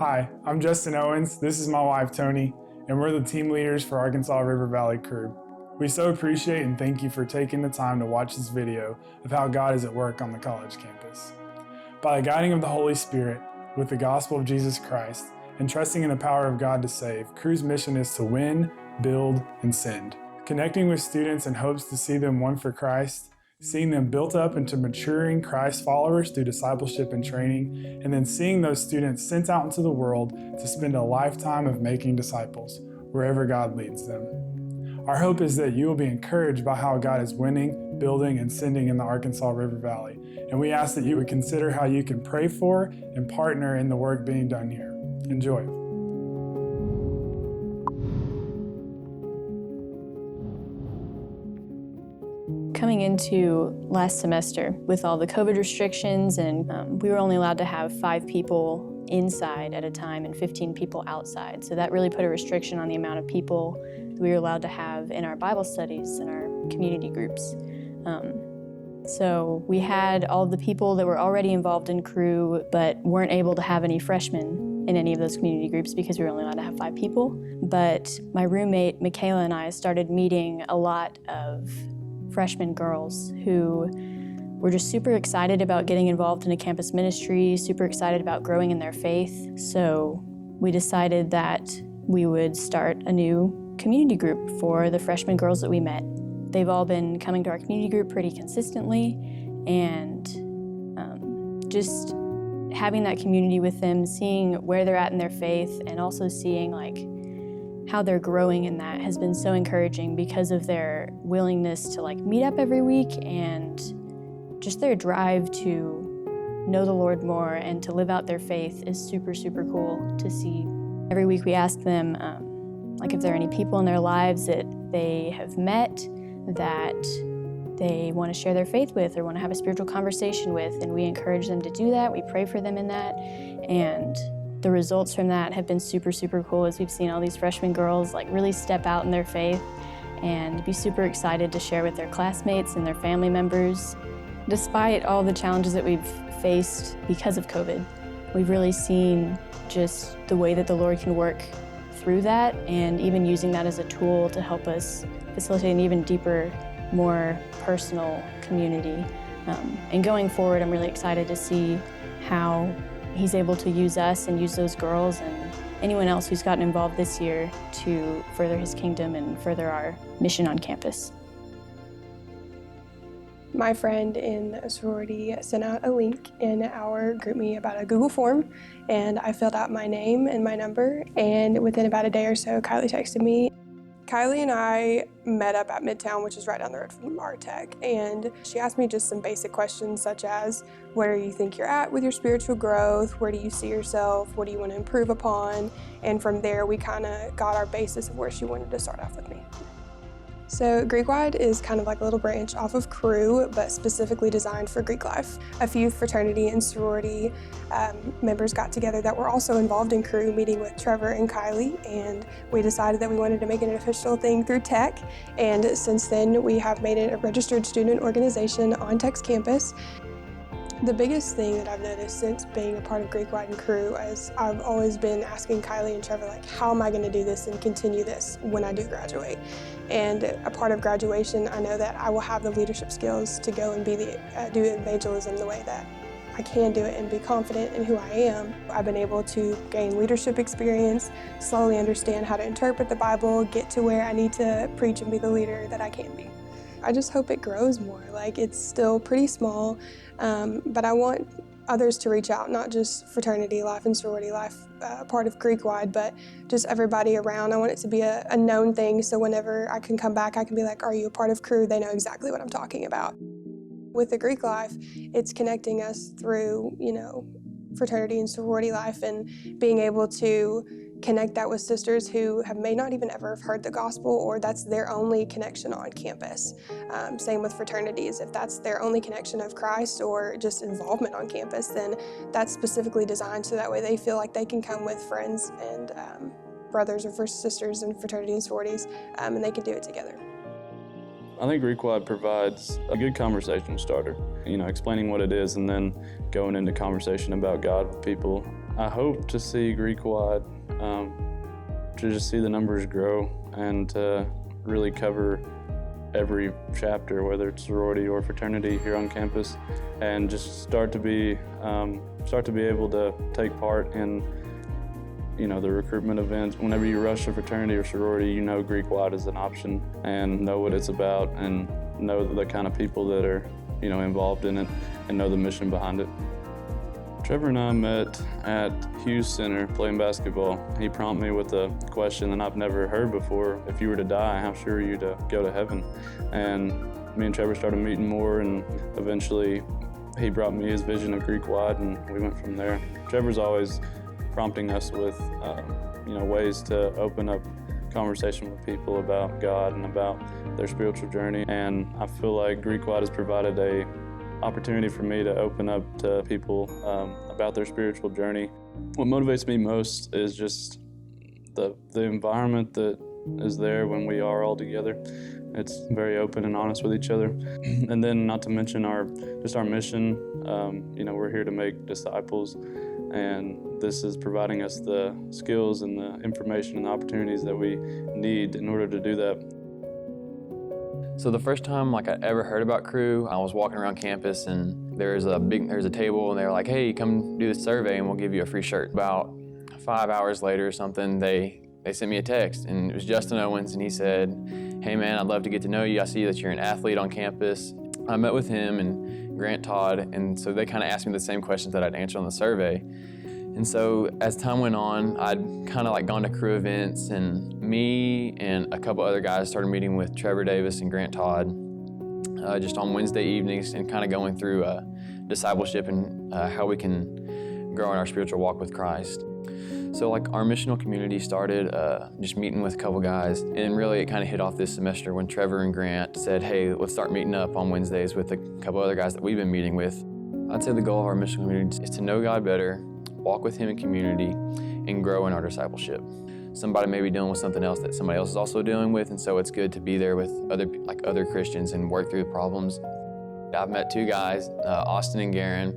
Hi, I'm Justin Owens. This is my wife, Tony, and we're the team leaders for Arkansas River Valley Crew. We so appreciate and thank you for taking the time to watch this video of how God is at work on the college campus. By the guiding of the Holy Spirit, with the gospel of Jesus Christ, and trusting in the power of God to save, Crew's mission is to win, build, and send. Connecting with students in hopes to see them won for Christ, seeing them built up into maturing Christ followers through discipleship and training, and then seeing those students sent out into the world to spend a lifetime of making disciples, wherever God leads them. Our hope is that you will be encouraged by how God is winning, building, and sending in the Arkansas River Valley, and we ask that you would consider how you can pray for and partner in the work being done here. Enjoy. Coming into last semester with all the COVID restrictions, and we were only allowed to have 5 people inside at a time and 15 people outside. So that really put a restriction on the amount of people that we were allowed to have in our Bible studies and our community groups. So we had all the people that were already involved in Crew but weren't able to have any freshmen in any of those community groups because we were only allowed to have 5 people. But my roommate, Michaela, and I started meeting a lot of freshman girls who were just super excited about getting involved in a campus ministry, super excited about growing in their faith. So we decided that we would start a new community group for the freshman girls that we met. They've all been coming to our community group pretty consistently, and just having that community with them, seeing where they're at in their faith, and also seeing how they're growing in that has been so encouraging because of their willingness to meet up every week and just their drive to know the Lord more and to live out their faith is super, super cool to see. Every week we ask them if there are any people in their lives that they have met that they want to share their faith with or want to have a spiritual conversation with, and we encourage them to do that. We pray for them in that, and the results from that have been super, super cool as we've seen all these freshman girls really step out in their faith and be super excited to share with their classmates and their family members. Despite all the challenges that we've faced because of COVID, we've really seen just the way that the Lord can work through that, and even using that as a tool to help us facilitate an even deeper, more personal community. And going forward, I'm really excited to see how He's able to use us and use those girls and anyone else who's gotten involved this year to further His kingdom and further our mission on campus. My friend in a sorority sent out a link in our GroupMe about a Google form, and I filled out my name and my number, and within about a day or so, Kylie texted me. Kylie and I met up at Midtown, which is right down the road from our tech, and she asked me just some basic questions such as, where do you think you're at with your spiritual growth? Where do you see yourself? What do you want to improve upon? And from there, we kind of got our basis of where she wanted to start off with me. So Greekwide is kind of like a little branch off of Crew, but specifically designed for Greek life. A few fraternity and sorority members got together that were also involved in Crew, meeting with Trevor and Kylie, and we decided that we wanted to make it an official thing through Tech. And since then, we have made it a registered student organization on Tech's campus. The biggest thing that I've noticed since being a part of Greekwide and Crew is I've always been asking Kylie and Trevor, how am I going to do this and continue this when I do graduate? And a part of graduation, I know that I will have the leadership skills to go and do evangelism the way that I can do it and be confident in who I am. I've been able to gain leadership experience, slowly understand how to interpret the Bible, get to where I need to preach and be the leader that I can be. I just hope it grows more. It's still pretty small, but I want others to reach out, not just fraternity life and sorority life, part of Greekwide, but just everybody around. I want it to be a known thing, so whenever I can come back, I can be like, are you a part of Crew? They know exactly what I'm talking about. With the Greek life, it's connecting us through, fraternity and sorority life, and being able to connect that with sisters who may not even ever have heard the gospel, or that's their only connection on campus. Same with fraternities. If that's their only connection of Christ or just involvement on campus, then that's specifically designed so that way they feel like they can come with friends and brothers or sisters in fraternity and sororities, and they can do it together. I think Greekwide provides a good conversation starter, explaining what it is and then going into conversation about God with people. I hope to see Greek-wide, to just see the numbers grow and to really cover every chapter, whether it's sorority or fraternity here on campus, and just start to be able to take part in, the recruitment events. Whenever you rush a fraternity or sorority, Greek-wide is an option, and know what it's about, and know the kind of people that are, involved in it, and know the mission behind it. Trevor and I met at Hughes Center playing basketball. He prompted me with a question that I've never heard before. If you were to die, how sure are you to go to heaven? And me and Trevor started meeting more, and eventually he brought me his vision of Greek-wide, and we went from there. Trevor's always prompting us with ways to open up conversation with people about God and about their spiritual journey. And I feel like Greek-wide has provided a opportunity for me to open up to people about their spiritual journey. What motivates me most is just the environment that is there when we are all together. It's very open and honest with each other. And then not to mention our mission. We're here to make disciples, and this is providing us the skills and the information and the opportunities that we need in order to do that. So the first time I ever heard about Crew, I was walking around campus, and there's a table, and they were like, "Hey, come do this survey and we'll give you a free shirt." About 5 hours later or something, they sent me a text, and it was Justin Owens, and he said, "Hey man, I'd love to get to know you. I see that you're an athlete on campus." I met with him and Grant Todd, and so they kind of asked me the same questions that I'd answered on the survey. And so as time went on, I'd kind of gone to Crew events, and me and a couple other guys started meeting with Trevor Davis and Grant Todd just on Wednesday evenings, and kind of going through discipleship and how we can grow in our spiritual walk with Christ. So our missional community started just meeting with a couple guys, and really it kind of hit off this semester when Trevor and Grant said, "Hey, let's start meeting up on Wednesdays with a couple other guys that we've been meeting with." I'd say the goal of our missional community is to know God better, walk with Him in community, and grow in our discipleship. Somebody may be dealing with something else that somebody else is also dealing with, and so it's good to be there with other Christians and work through the problems. I've met two guys, Austin and Garen,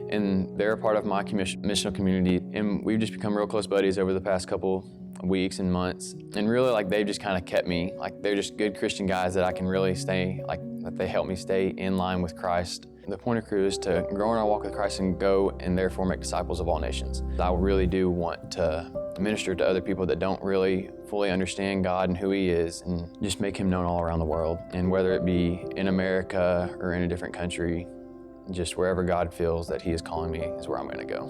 and they're a part of my missional community, and we've just become real close buddies over the past couple weeks and months. And really, they've just kind of kept me, they're just good Christian guys that I can really stay, that they help me stay in line with Christ. The point of Crew is to grow in our walk with Christ and go and therefore make disciples of all nations. I really do want to minister to other people that don't really fully understand God and who He is, and just make Him known all around the world. And whether it be in America or in a different country, just wherever God feels that He is calling me is where I'm going to go.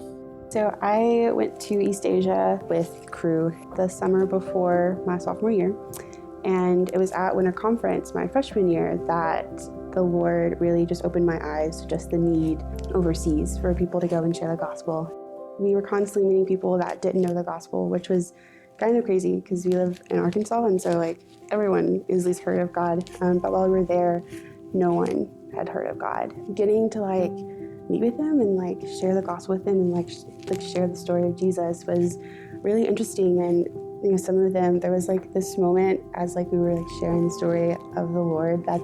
So I went to East Asia with Crew the summer before my sophomore year, and it was at Winter Conference my freshman year that the Lord really just opened my eyes to just the need overseas for people to go and share the gospel. We were constantly meeting people that didn't know the gospel, which was kind of crazy because we live in Arkansas, and so everyone is at least heard of God. But while we were there, no one had heard of God. Getting to meet with them and share the gospel with them and share the story of Jesus was really interesting. And some of them, there was this moment as we were sharing the story of the Lord that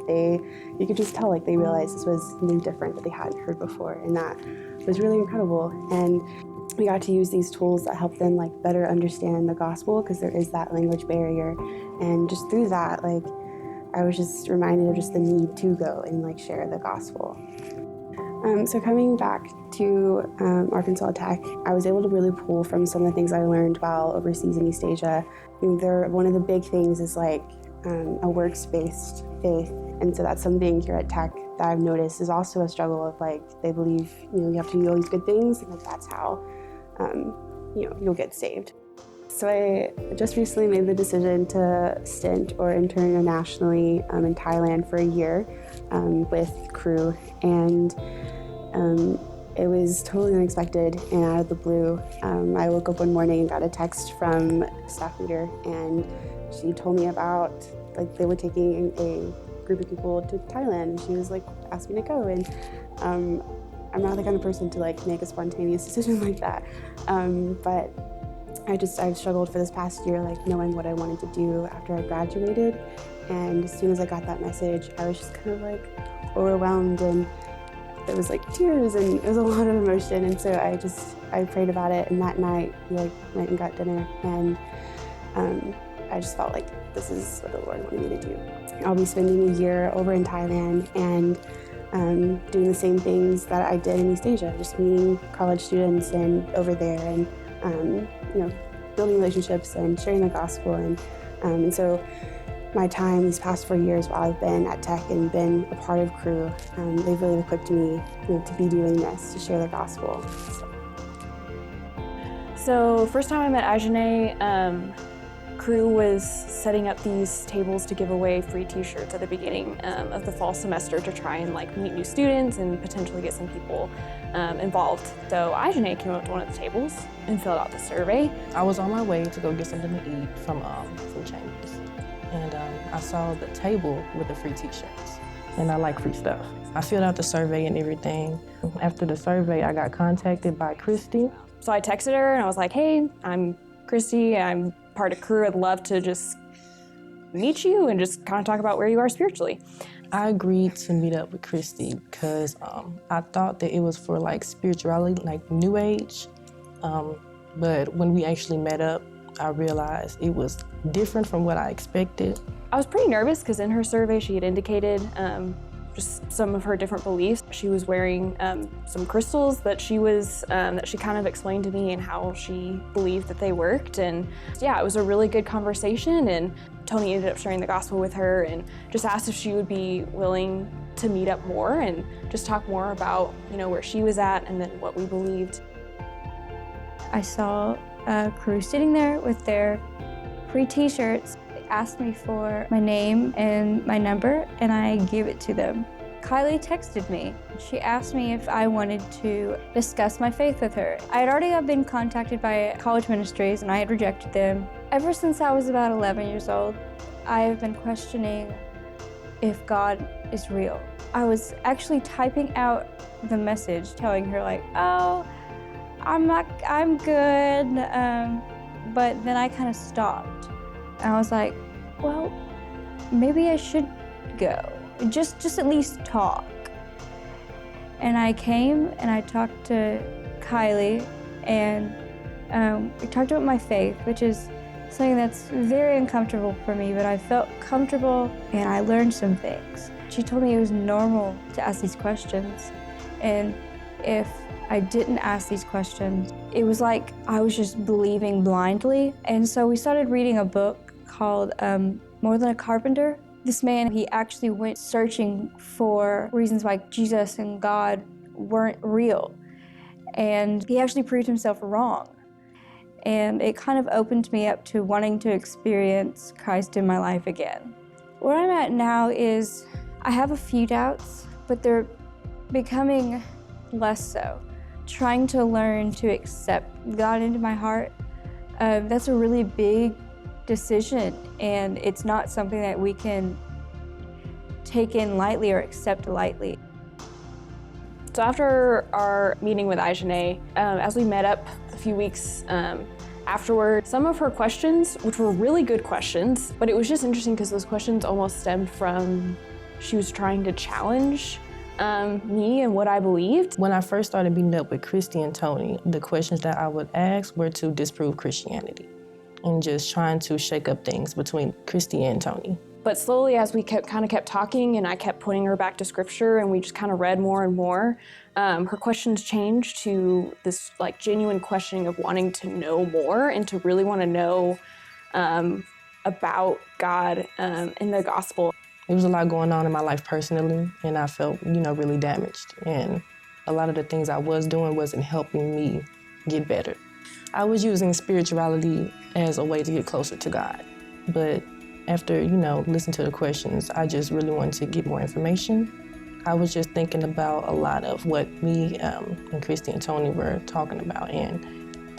you could just tell they realized this was something different that they hadn't heard before, and that was really incredible. And we got to use these tools that help them better understand the gospel, because there is that language barrier. And just through that, I was just reminded of just the need to go and share the gospel. So coming back to Arkansas Tech, I was able to really pull from some of the things I learned while overseas in East Asia. One of the big things is a works-based faith, and so that's something here at Tech that I've noticed is also a struggle of they believe you have to do all these good things, and that's how you'll get saved. So I just recently made the decision to stint or intern internationally in Thailand for a year with Crew, and it was totally unexpected and out of the blue. I woke up one morning and got a text from the staff leader, and she told me about they were taking a group of people to Thailand, and she was asked me to go. And I'm not the kind of person to make a spontaneous decision like that, but I've struggled for this past year knowing what I wanted to do after I graduated. And as soon as I got that message, I was just kind of overwhelmed, and It was like tears and it was a lot of emotion. And so I prayed about it. And that night we like went and got dinner. And I just felt like this is what the Lord wanted me to do. I'll be spending a year over in Thailand and doing the same things that I did in East Asia, just meeting college students and over there and, building relationships and sharing the gospel. And so my time these past 4 years while I've been at Tech and been a part of Crew, they've really equipped me to be doing this, to share the gospel. So first time I met Ajane, Crew was setting up these tables to give away free t-shirts at the beginning of the fall semester to try and meet new students and potentially get some people involved. So Ajane came up to one of the tables and filled out the survey. I was on my way to go get something to eat from Chambers, and I saw the table with the free t-shirts, and I like free stuff. I filled out the survey and everything. After the survey, I got contacted by Christy. So I texted her and I was like, hey, I'm Christy, I'm part of Crew. I'd love to just meet you and just kind of talk about where you are spiritually. I agreed to meet up with Christy because I thought that it was for spirituality, New Age. But when we actually met up, I realized it was different from what I expected. I was pretty nervous because in her survey she had indicated just some of her different beliefs. She was wearing some crystals that she kind of explained to me and how she believed that they worked. And yeah, it was a really good conversation, and Tony ended up sharing the gospel with her and just asked if she would be willing to meet up more and just talk more about where she was at and then what we believed. I saw a crew sitting there with their free t-shirts. They asked me for my name and my number, and I gave it to them. Kylie texted me. She asked me if I wanted to discuss my faith with her. I had already been contacted by college ministries, and I had rejected them. Ever since I was about 11 years old, I have been questioning if God is real. I was actually typing out the message telling her oh, I'm good, but then I kind of stopped. And I was like, well, maybe I should go, just at least talk. And I came and I talked to Kylie, and we talked about my faith, which is something that's very uncomfortable for me, but I felt comfortable and I learned some things. She told me it was normal to ask these questions, and if I didn't ask these questions, it was like I was just believing blindly. And so we started reading a book called More Than a Carpenter. This man, he actually went searching for reasons why Jesus and God weren't real. And he actually proved himself wrong. And it kind of opened me up to wanting to experience Christ in my life again. Where I'm at now is I have a few doubts, but they're becoming less so. Trying to learn to accept God into my heart, that's a really big decision, and it's not something that we can take in lightly or accept lightly. So after our meeting with Ajane, as we met up a few weeks afterward, some of her questions, which were really good questions, but it was just interesting because those questions almost stemmed from she was trying to challenge me and what I believed. When I first started meeting up with Christy and Tony, the questions that I would ask were to disprove Christianity and just trying to shake up things between Christy and Tony. But slowly, as we kept talking and I kept pointing her back to scripture and we just kind of read more and more, her questions changed to this genuine questioning of wanting to know more and to really want to know about God and the gospel. There was a lot going on in my life personally, and I felt, really damaged. And a lot of the things I was doing wasn't helping me get better. I was using spirituality as a way to get closer to God. But after, listening to the questions, I just really wanted to get more information. I was just thinking about a lot of what me and Christy and Tony were talking about, and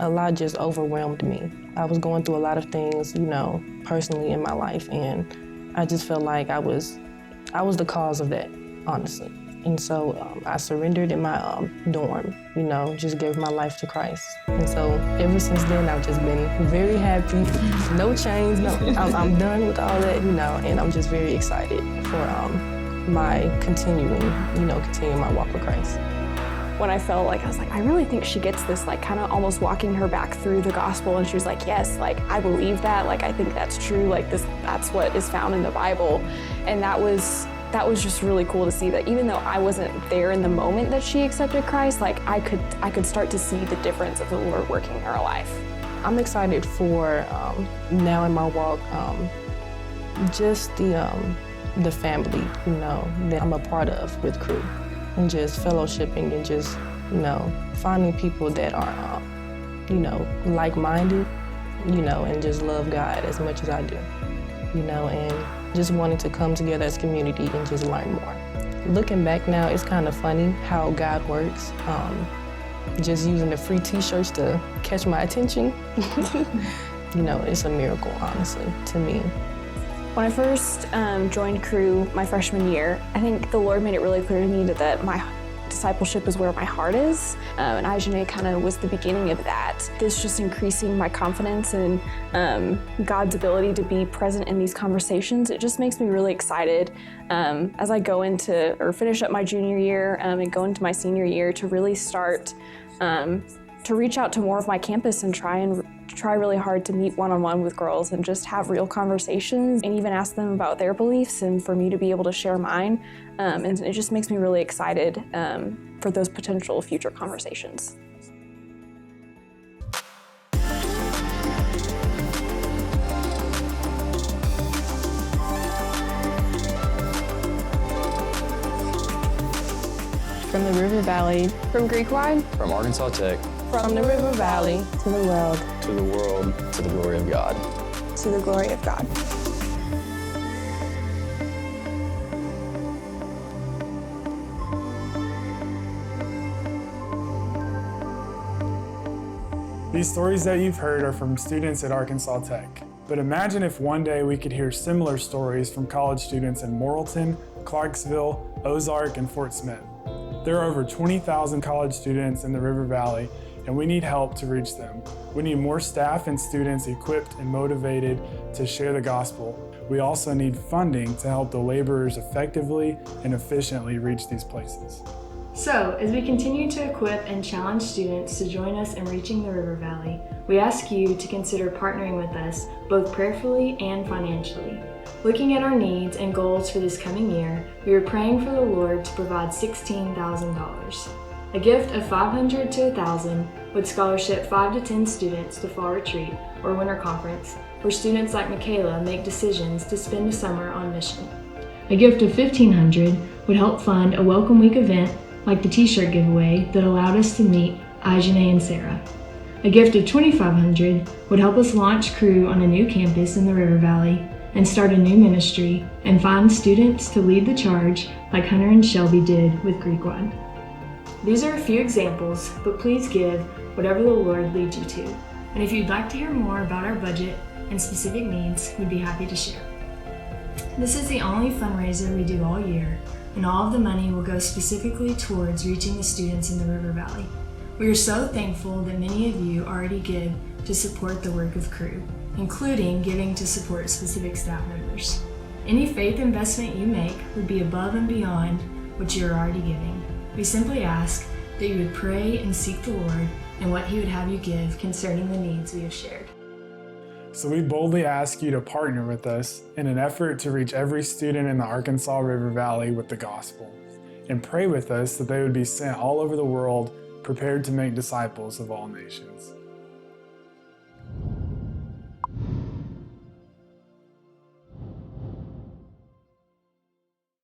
a lot just overwhelmed me. I was going through a lot of things, personally in my life, and I just felt like I was the cause of that, honestly. And so I surrendered in my dorm, just gave my life to Christ. And so ever since then, I've just been very happy. No chains, I'm done with all that, and I'm just very excited for my continuing my walk with Christ. When I felt like, I was like, I really think she gets this, like kind of almost walking her back through the gospel. And she was like, yes, like I believe that, like I think that's true, like that's what is found in the Bible. And that was just really cool to see that even though I wasn't there in the moment that she accepted Christ, like I could start to see the difference of the Lord working in her life. I'm excited for now in my walk, just the family, that I'm a part of with Crew, and just fellowshipping and just, finding people that are, like-minded, and just love God as much as I do, and just wanting to come together as a community and just learn more. Looking back now, it's kind of funny how God works. Just using the free t-shirts to catch my attention, it's a miracle, honestly, to me. When I first joined Crew my freshman year, I think the Lord made it really clear to me that my discipleship is where my heart is, and Ajane kind of was the beginning of that. This just increasing my confidence in God's ability to be present in these conversations. It just makes me really excited as I go into or finish up my junior year and go into my senior year to really start to reach out to more of my campus and try really hard to meet one-on-one with girls and just have real conversations and even ask them about their beliefs and for me to be able to share mine. And it just makes me really excited for those potential future conversations. From the River Valley, From Greekwide, From Arkansas Tech From the River Valley To the world. To the world. to the glory of God. to the glory of God. These stories that you've heard are from students at Arkansas Tech. But imagine if one day we could hear similar stories from college students in Morrilton, Clarksville, Ozark, and Fort Smith. There are over 20,000 college students in the River Valley, and we need help to reach them. We need more staff and students equipped and motivated to share the gospel. We also need funding to help the laborers effectively and efficiently reach these places. So, as we continue to equip and challenge students to join us in reaching the River Valley, we ask you to consider partnering with us both prayerfully and financially. Looking at our needs and goals for this coming year, we are praying for the Lord to provide $16,000. A gift of $500 to $1,000 would scholarship 5 to 10 students to fall retreat or winter conference, where students like Michaela make decisions to spend a summer on mission. A gift of $1,500 would help fund a Welcome Week event like the t-shirt giveaway that allowed us to meet Ajane and Sarah. A gift of $2,500 would help us launch Crew on a new campus in the River Valley and start a new ministry and find students to lead the charge like Hunter and Shelby did with Greekwide. These are a few examples, but please give whatever the Lord leads you to. And if you'd like to hear more about our budget and specific needs, we'd be happy to share. This is the only fundraiser we do all year, and all of the money will go specifically towards reaching the students in the River Valley. We are so thankful that many of you already give to support the work of Crew, including giving to support specific staff members. Any faith investment you make would be above and beyond what you are already giving. We simply ask that you would pray and seek the Lord and what He would have you give concerning the needs we have shared. So we boldly ask you to partner with us in an effort to reach every student in the Arkansas River Valley with the gospel, and pray with us that they would be sent all over the world prepared to make disciples of all nations.